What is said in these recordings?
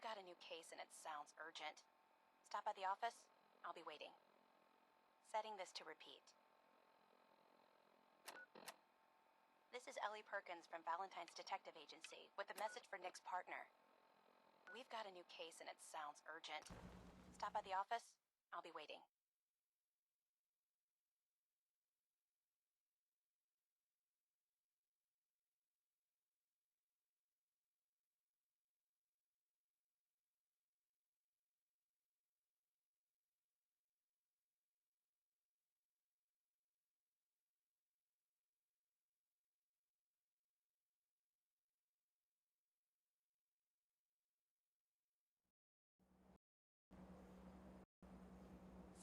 got a new case and it sounds urgent. Stop by the office? I'll be waiting. Setting this to repeat. This is Ellie Perkins from Valentine's Detective Agency with a message for Nick's partner. We've got a new case and it sounds urgent. Stop by the office? I'll be waiting.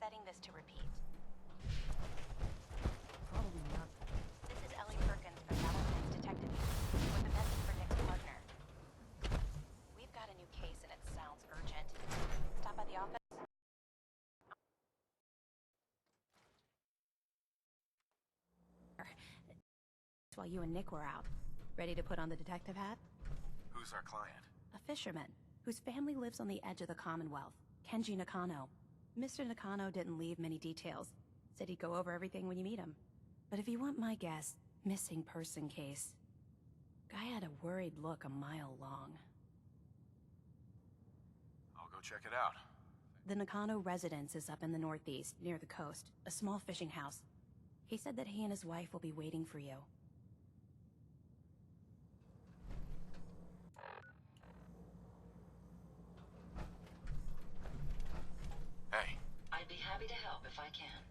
Setting this to repeat. Probably not. This is Ellie Perkins from Valentine's Detective Agency with a message for Nick's partner. We've got a new case and it sounds urgent. Stop by the office? While you and Nick were out. Ready to put on the detective hat? Who's our client? A fisherman, whose family lives on the edge of the Commonwealth, Kenji Nakano. Mr. Nakano didn't leave many details. Said he'd go over everything when you meet him. But if you want my guess, missing person case. Guy had a worried look a mile long. I'll go check it out. The Nakano residence is up in the northeast, near the coast, a small fishing house. He said that he and his wife will be waiting for you. Hey. I'd be happy to help if I can.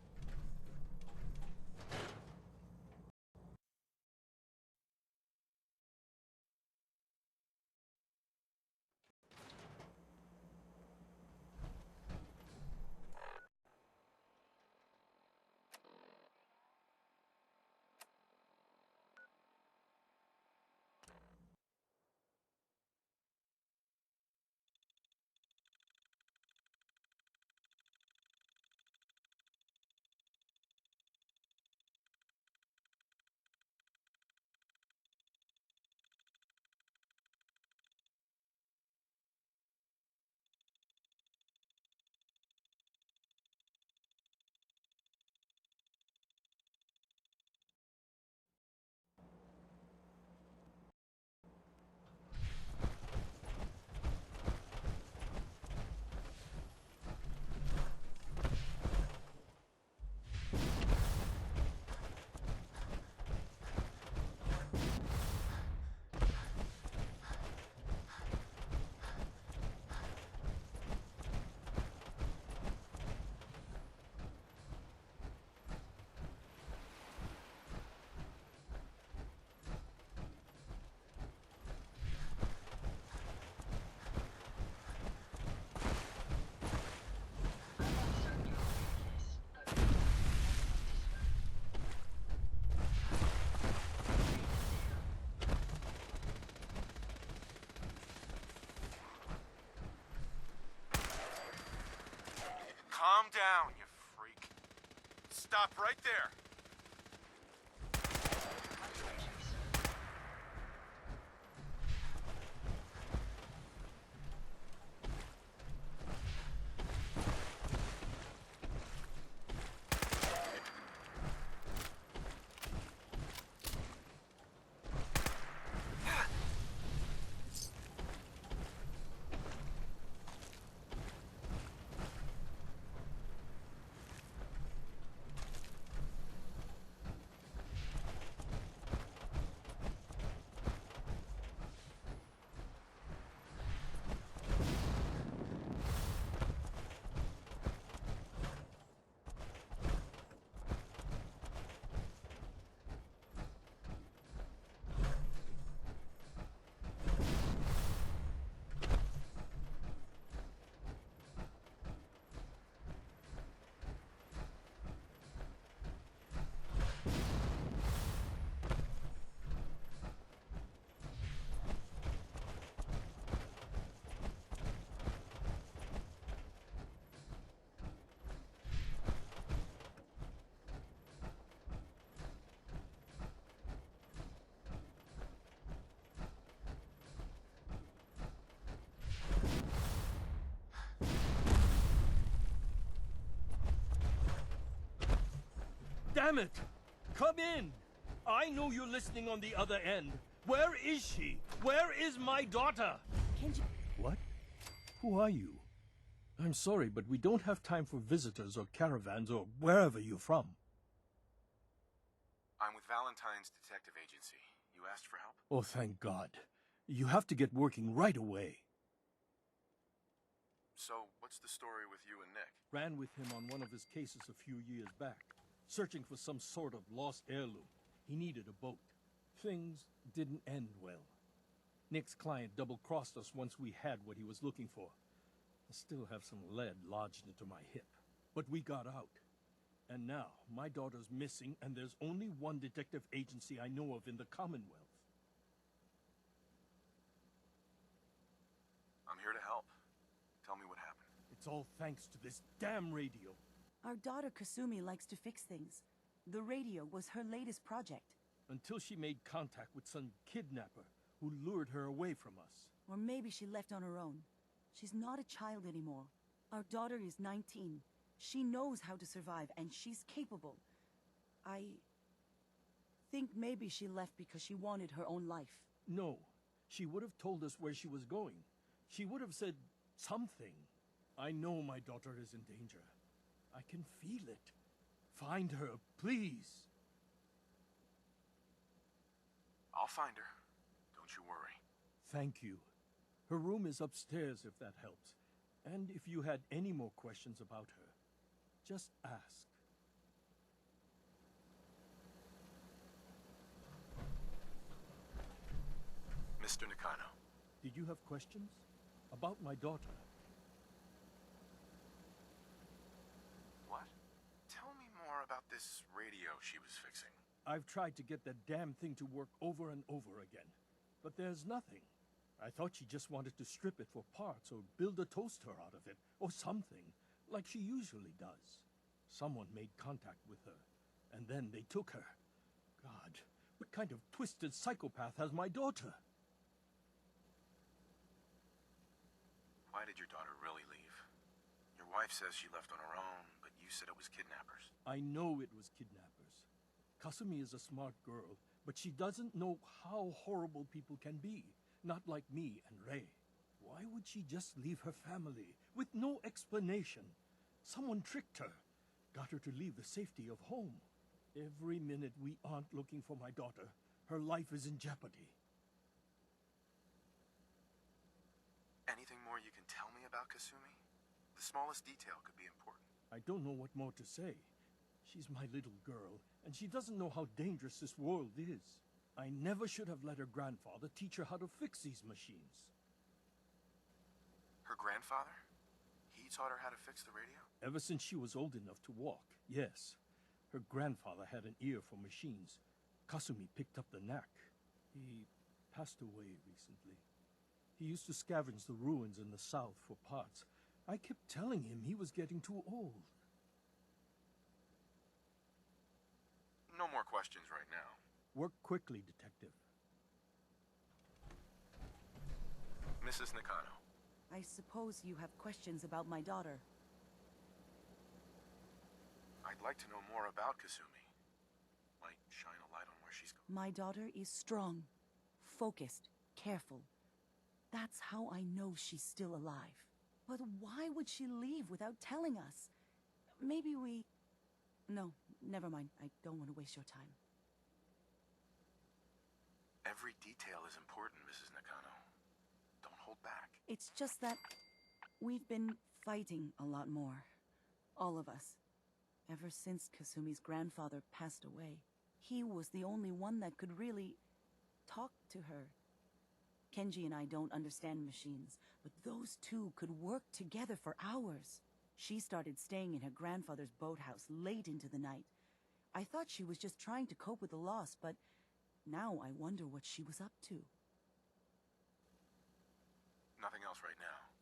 Calm down, you freak. Stop right there. Damn it! Come in! I know you're listening on the other end. Where is she? Where is my daughter? Kenji... What? Who are you? I'm sorry, but we don't have time for visitors or caravans or wherever you're from. I'm with Valentine's Detective Agency. You asked for help? Oh, thank God. You have to get working right away. So, what's the story with you and Nick? Ran with him on one of his cases a few years back, searching for some sort of lost heirloom. He needed a boat. Things didn't end well. Nick's client double-crossed us once we had what he was looking for. I still have some lead lodged into my hip. But we got out. And now, my daughter's missing, and there's only one detective agency I know of in the Commonwealth. I'm here to help. Tell me what happened. It's all thanks to this damn radio. Our daughter Kasumi likes to fix things. The radio was her latest project. Until she made contact with some kidnapper who lured her away from us. Or maybe she left on her own. She's not a child anymore. Our daughter is 19. She knows how to survive, and she's capable. I think maybe she left because she wanted her own life. No, she would have told us where she was going. She would have said something. I know my daughter is in danger. I can feel it. Find her, please. I'll find her. Don't you worry. Thank you. Her room is upstairs if that helps. And if you had any more questions about her, just ask. Mr. Nakano. Did you have questions? About my daughter? What? Tell me more about this radio she was fixing. I've tried to get that damn thing to work over and over again, but there's nothing. I thought she just wanted to strip it for parts or build a toaster out of it, or something, like she usually does. Someone made contact with her, and then they took her. God, what kind of twisted psychopath has my daughter? Why did your daughter really leave? Your wife says she left on her own, but you said it was kidnappers. I know it was kidnappers. Kasumi is a smart girl, but she doesn't know how horrible people can be. Not like me and Ray. Why would she just leave her family with no explanation? Someone tricked her, got her to leave the safety of home. Every minute we aren't looking for my daughter, her life is in jeopardy. Anything more you can tell me about Kasumi? The smallest detail could be important. I don't know what more to say. She's my little girl, and she doesn't know how dangerous this world is. I never should have let her grandfather teach her how to fix these machines. Her grandfather? He taught her how to fix the radio? Ever since she was old enough to walk, yes. Her grandfather had an ear for machines. Kasumi picked up the knack. He passed away recently. He used to scavenge the ruins in the south for parts. I kept telling him he was getting too old. No more questions right now. Work quickly, Detective. Mrs. Nakano. I suppose you have questions about my daughter. I'd like to know more about Kasumi. Might shine a light on where she's going. My daughter is strong, focused, careful. That's how I know she's still alive. But why would she leave without telling us? Maybe we... No, never mind. I don't want to waste your time. Every detail is important, Mrs. Nakano. Don't hold back. It's just that we've been fighting a lot more. All of us. Ever since Kasumi's grandfather passed away. He was the only one that could really talk to her. Kenji and I don't understand machines, but those two could work together for hours. She started staying in her grandfather's boathouse late into the night. I thought she was just trying to cope with the loss, but now I wonder what she was up to. Nothing else right now.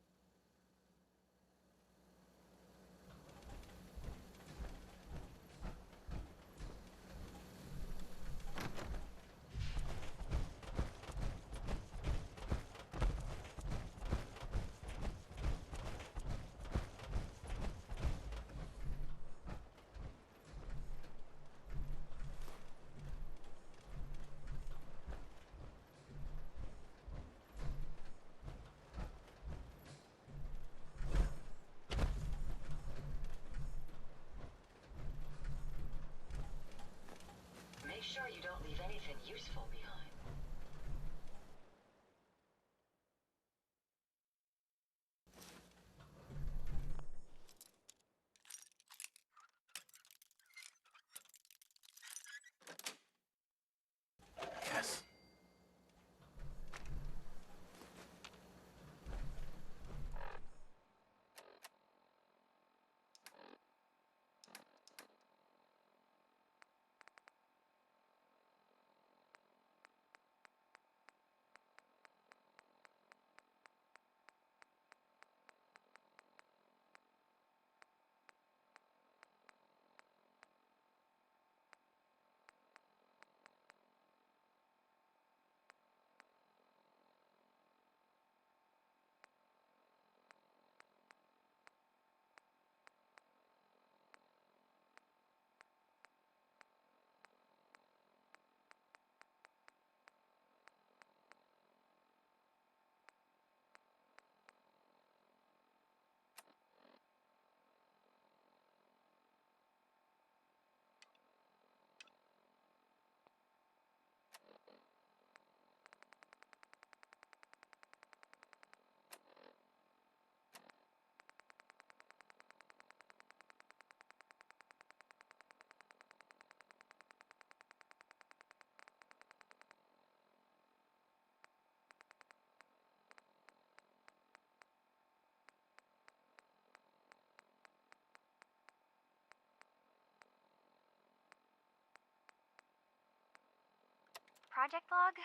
project log?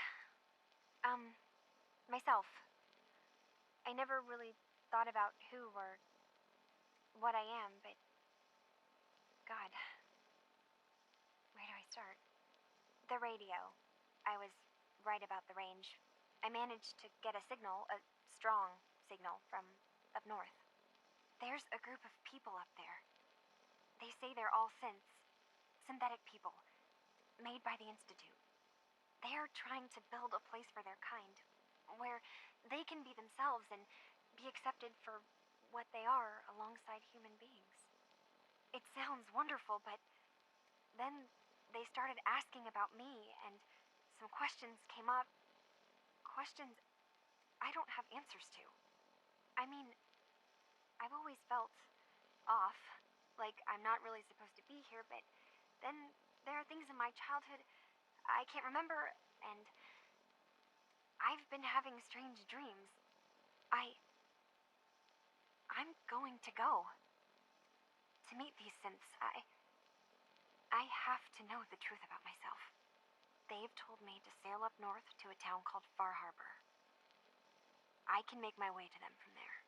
Myself. I never really thought about who or what I am, but God, where do I start? The radio. I was right about the range. I managed to get a signal, a strong signal, from up north. There's a group of people up there. They say they're all synthetic people, made by the Institute. They are trying to build a place for their kind, where they can be themselves and be accepted for what they are alongside human beings. It sounds wonderful, but then they started asking about me, and some questions came up. Questions I don't have answers to. I mean, I've always felt off, like I'm not really supposed to be here, but then there are things in my childhood I can't remember, and I've been having strange dreams. I'm going to go. To meet these synths, I have to know the truth about myself. They've told me to sail up north to a town called Far Harbor. I can make my way to them from there.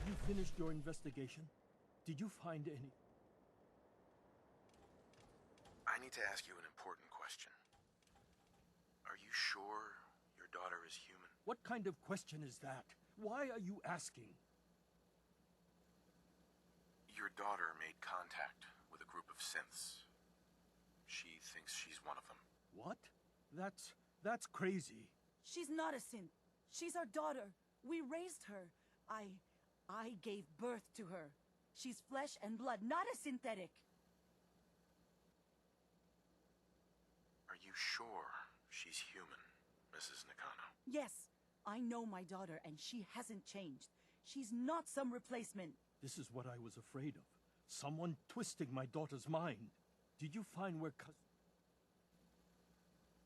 Have you finished your investigation? Did you find any... I need to ask you an important question. Are you sure your daughter is human? What kind of question is that? Why are you asking? Your daughter made contact with a group of synths. She thinks she's one of them. What? That's crazy. She's not a synth. She's our daughter. We raised her. I gave birth to her. She's flesh and blood, not a synthetic. Are you sure she's human, Mrs. Nakano? Yes, I know my daughter, and she hasn't changed. She's not some replacement. This is what I was afraid of. Someone twisting my daughter's mind. Did you find where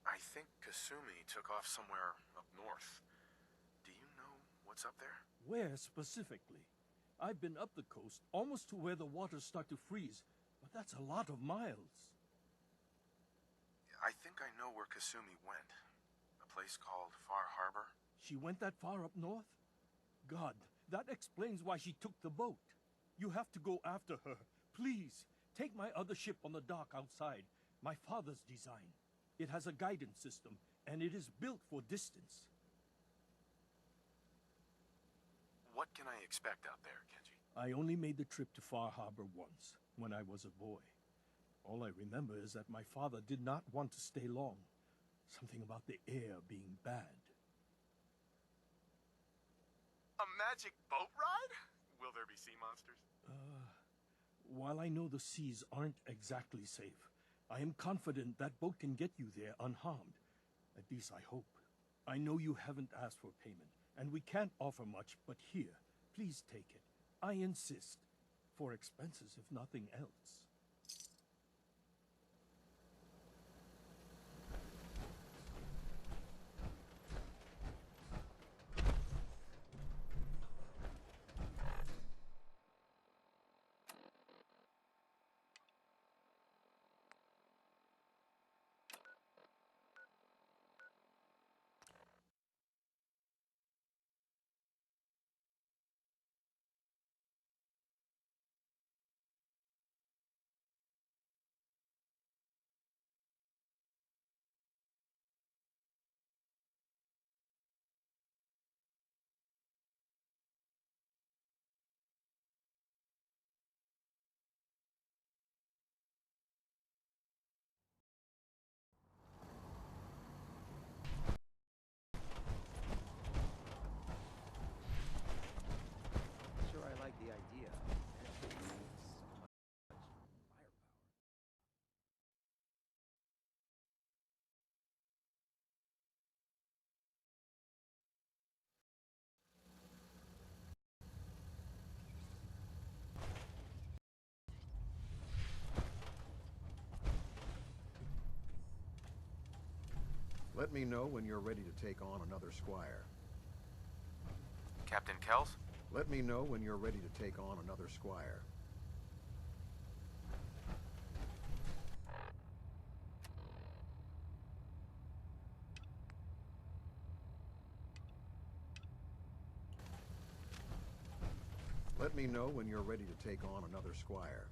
I think Kasumi took off somewhere up north. Do you know what's up there? Where specifically? I've been up the coast, almost to where the waters start to freeze, but that's a lot of miles. I think I know where Kasumi went. A place called Far Harbor. She went that far up north? God, that explains why she took the boat. You have to go after her. Please, take my other ship on the dock outside. My father's design. It has a guidance system, and it is built for distance. What can I expect out there, Kenji? I only made the trip to Far Harbor once, when I was a boy. All I remember is that my father did not want to stay long. Something about the air being bad. A magic boat ride? Will there be sea monsters? While I know the seas aren't exactly safe, I am confident that boat can get you there unharmed. At least I hope. I know you haven't asked for payment, and we can't offer much, but here, please take it. I insist. For expenses, if nothing else. Let me know when you're ready to take on another squire. Captain Kells? Let me know when you're ready to take on another squire. Let me know when you're ready to take on another squire.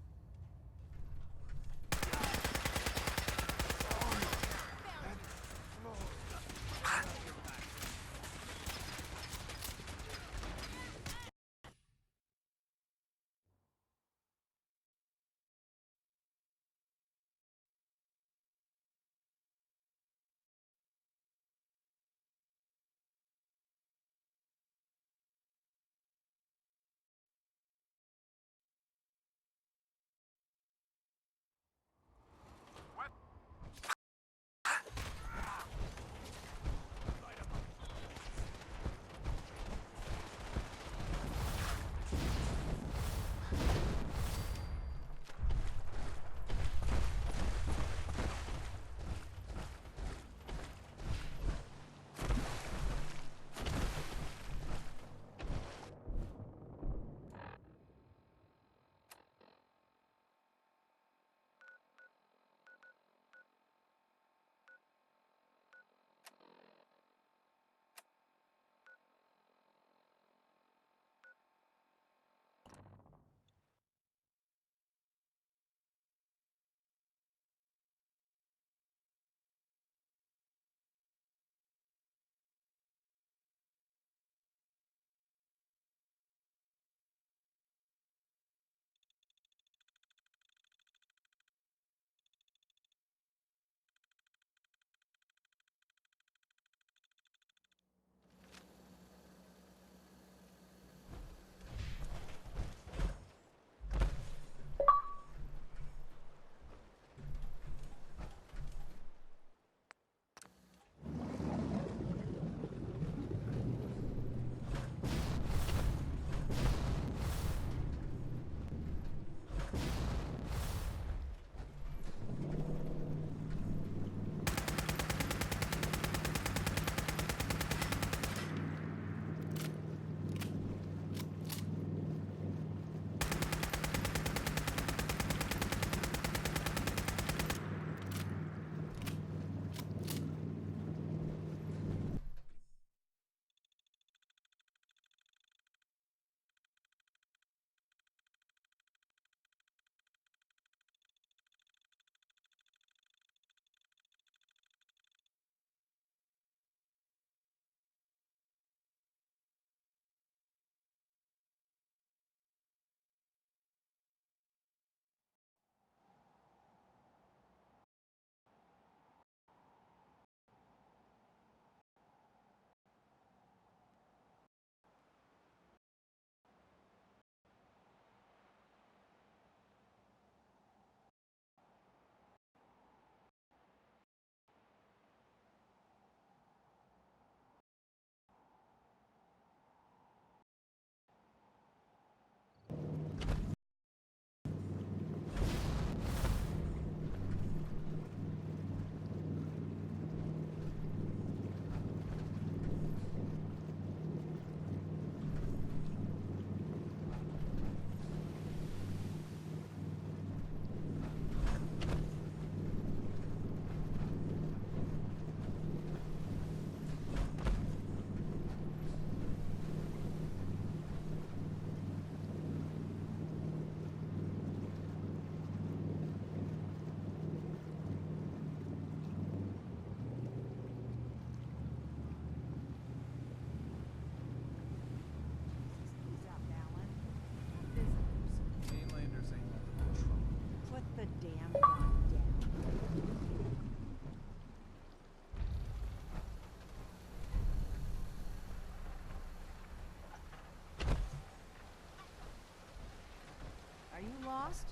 lost?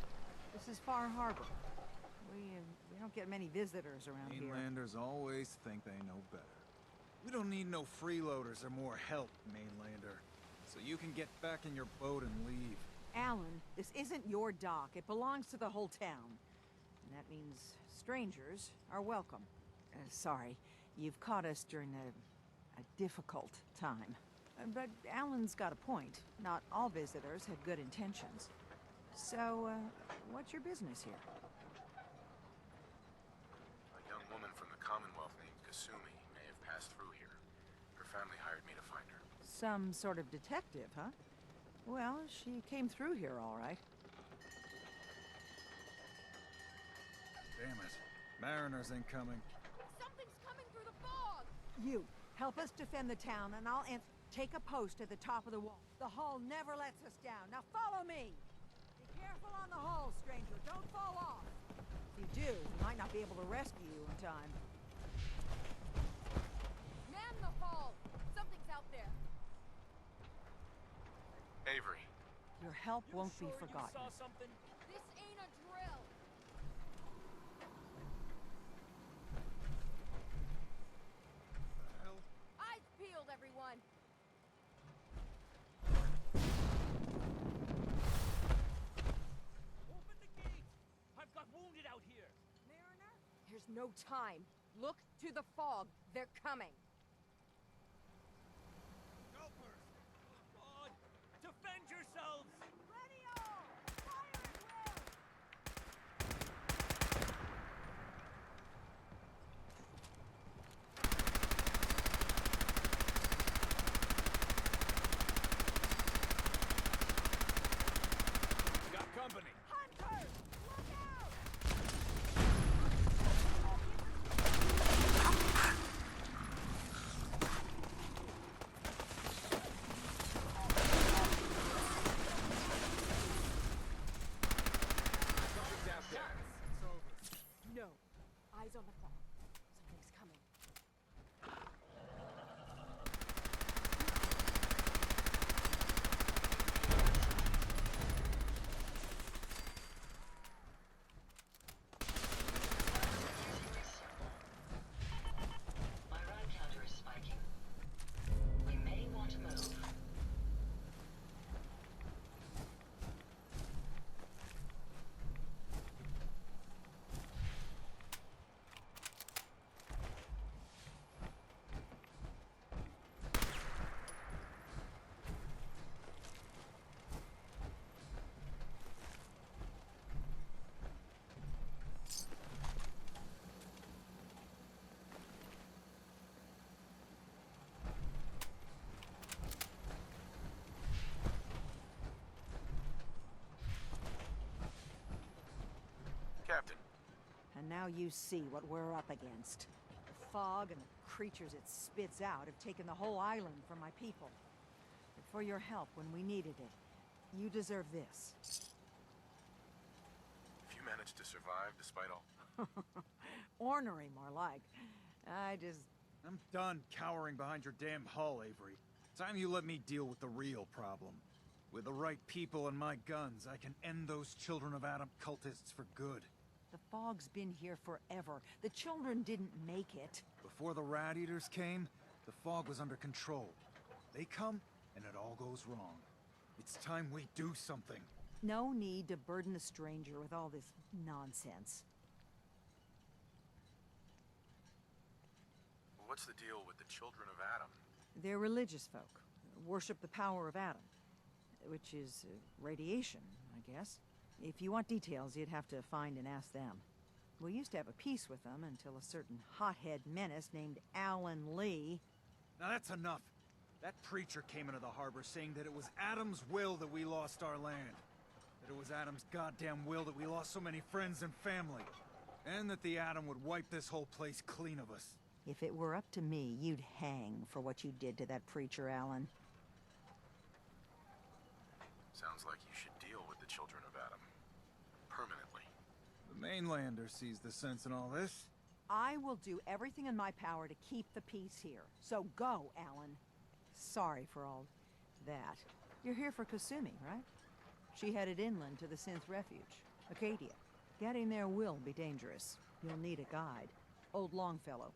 This is Far Harbor. We don't get many visitors around here. Mainlanders always think they know better. We don't need no freeloaders or more help, Mainlander. So you can get back in your boat and leave. Alan, this isn't your dock. It belongs to the whole town. And that means strangers are welcome. Sorry, You've caught us during a difficult time. But Alan's got a point. Not all visitors had good intentions. So, what's your business here? A young woman from the Commonwealth named Kasumi may have passed through here. Her family hired me to find her. Some sort of detective, huh? Well, she came through here all right. Damn it. Mariners incoming. Something's coming through the fog! You, help us defend the town, and I'll take a post at the top of the wall. The hull never lets us down. Now follow me! Be careful on the hull, stranger. Don't fall off. If you do, we might not be able to rescue you in time. Man the hull! Something's out there. Avery. Your help won't be forgotten. This ain't a drill! The hell? Eyes peeled, everyone! Open the gate! I've got wounded out here! Mariner? There's no time. Look to the fog. They're coming. Helpers! God! Defend yourselves! Ready all! Fire at will! Got company! Hunters! Look out! Something's out there. It's over. No. Eyes on the fog. Something's coming. My ride counter is spiking. We may want to move. Captain. And now you see what we're up against. The fog and the creatures it spits out have taken the whole island from my people. But for your help when we needed it, you deserve this. If you managed to survive despite all... Ornery, more like. I'm done cowering behind your damn hull, Avery. Time you let me deal with the real problem. With the right people and my guns, I can end those Children of Adam cultists for good. The fog's been here forever. The children didn't make it. Before the Rat Eaters came, the fog was under control. They come, and it all goes wrong. It's time we do something. No need to burden the stranger with all this nonsense. What's the deal with the Children of Adam? They're religious folk. Worship the power of Adam. Which is radiation, I guess. If you want details, you'd have to find and ask them. We used to have a peace with them until a certain hothead menace named Alan Lee... Now that's enough. That preacher came into the harbor saying that it was Adam's will that we lost our land. That it was Adam's goddamn will that we lost so many friends and family. And that the Adam would wipe this whole place clean of us. If it were up to me, you'd hang for what you did to that preacher, Alan. Sounds like you should deal with the Children of Adam. Permanently. The mainlander sees the sense in all this. I will do everything in my power to keep the peace here. So go, Alan. Sorry for all that. You're here for Kasumi, right? She headed inland to the Synth Refuge, Acadia. Getting there will be dangerous. You'll need a guide. Old Longfellow.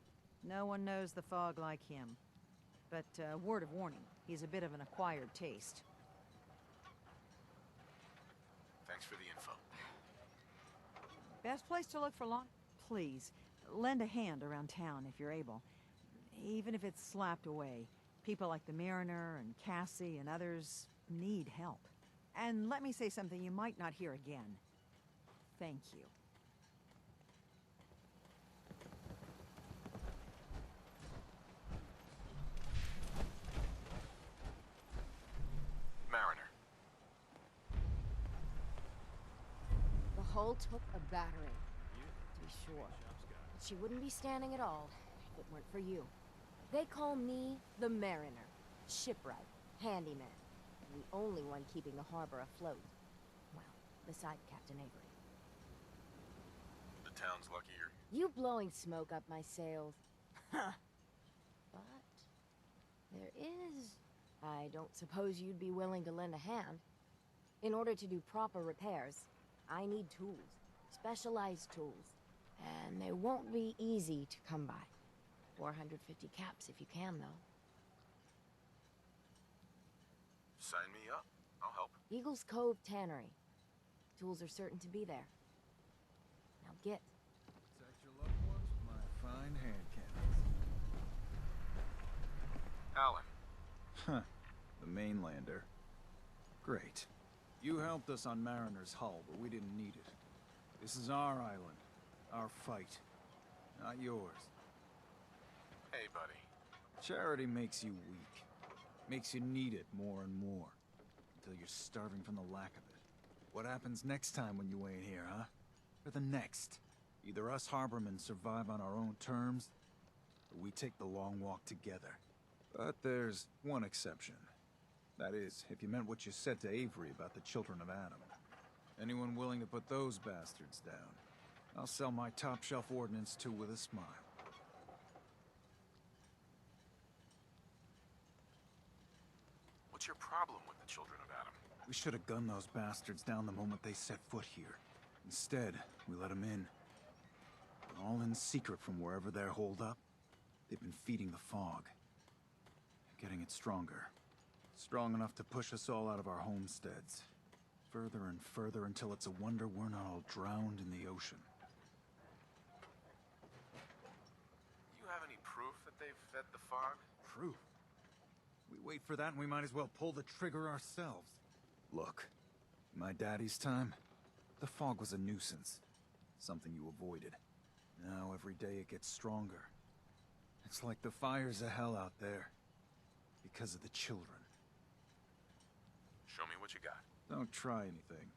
No one knows the fog like him. But, word of warning, he's a bit of an acquired taste. Thanks for the info. Best place to look for Please, lend a hand around town if you're able. Even if it's slapped away, people like the Mariner and Cassie and others need help. And let me say something you might not hear again. Thank you. Mariner. The hull took a battering, to be sure. But she wouldn't be standing at all if it weren't for you. They call me the Mariner. Shipwright, handyman. The only one keeping the harbor afloat. Well, beside Captain Avery. The town's luckier. You blowing smoke up my sails. Huh. But there is... I don't suppose you'd be willing to lend a hand. In order to do proper repairs, I need tools. Specialized tools. And they won't be easy to come by. 450 caps if you can, though. Sign me up. I'll help. Eagles Cove Tannery. Tools are certain to be there. Now get. Protect your loved ones with my fine hand cannons. Alan. Huh. The mainlander. Great. You helped us on Mariner's hull, but we didn't need it. This is our island. Our fight. Not yours. Hey, buddy. Charity makes you weak. Makes you need it more and more. Until you're starving from the lack of it. What happens next time when you ain't here, huh? Or the next? Either us harbormen survive on our own terms, or we take the long walk together. But there's one exception. That is, if you meant what you said to Avery about the children of Adam. Anyone willing to put those bastards down, I'll sell my top-shelf ordnance to with a smile. What's your problem with the children of Adam? We should have gunned those bastards down the moment they set foot here. Instead, we let them in. All in secret from wherever they're holed up. They've been feeding the fog. Getting it stronger. Strong enough to push us all out of our homesteads. Further and further until it's a wonder we're not all drowned in the ocean. You have any proof that they've fed the fog? Proof? We wait for that and we might as well pull the trigger ourselves. Look, in my daddy's time, the fog was a nuisance. Something you avoided. Now every day it gets stronger. It's like the fires of hell out there. Because of the children. Show me what you got. Don't try anything.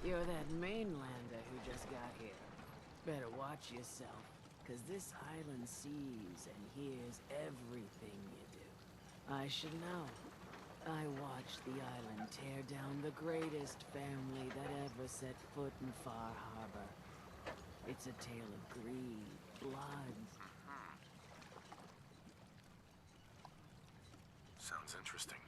You're that mainlander who just got here. Better watch yourself, cause this island sees and hears everything you do. I should know. I watched the island tear down the greatest family that ever set foot in Far Harbor. It's a tale of greed, blood. Sounds interesting.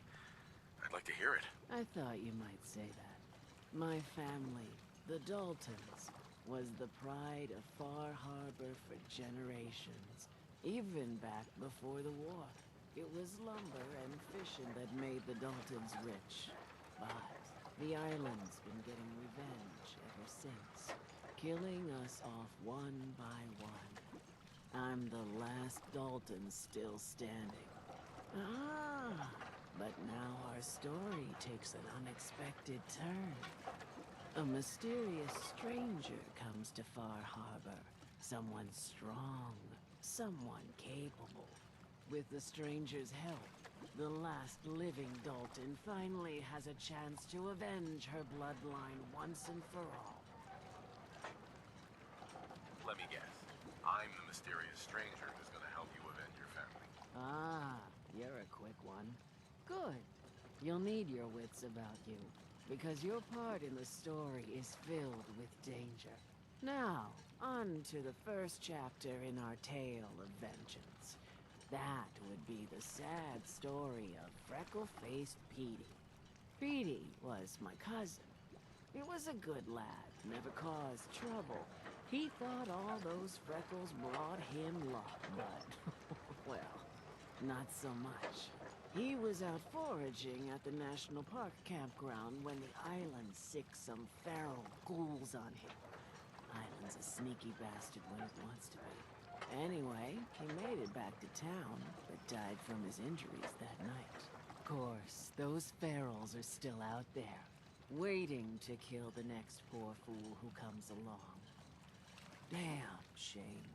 I'd like to hear it. I thought you might say that. My family, the Daltons, was the pride of Far Harbor for generations, even back before the war. It was lumber and fishing that made the Daltons rich. But the island's been getting revenge ever since, killing us off one by one. I'm the last Dalton still standing. Ah, but now our story takes an unexpected turn. A mysterious stranger comes to Far Harbor. Someone strong, someone capable. With the stranger's help, the last living Dalton finally has a chance to avenge her bloodline once and for all. Let me guess. I'm the mysterious stranger who's gonna help you avenge your family. Ah, you're a quick one. Good. You'll need your wits about you, because your part in the story is filled with danger. Now, on to the first chapter in our tale of vengeance. That would be the sad story of freckle-faced Petey. Petey was my cousin. He was a good lad, never caused trouble. He thought all those freckles brought him luck, but, well, not so much. He was out foraging at the National Park campground when the island sicked some feral ghouls on him. Island's a sneaky bastard when it wants to be. Anyway, he made it back to town, but died from his injuries that night. Of course, those ferals are still out there, waiting to kill the next poor fool who comes along. Damn shame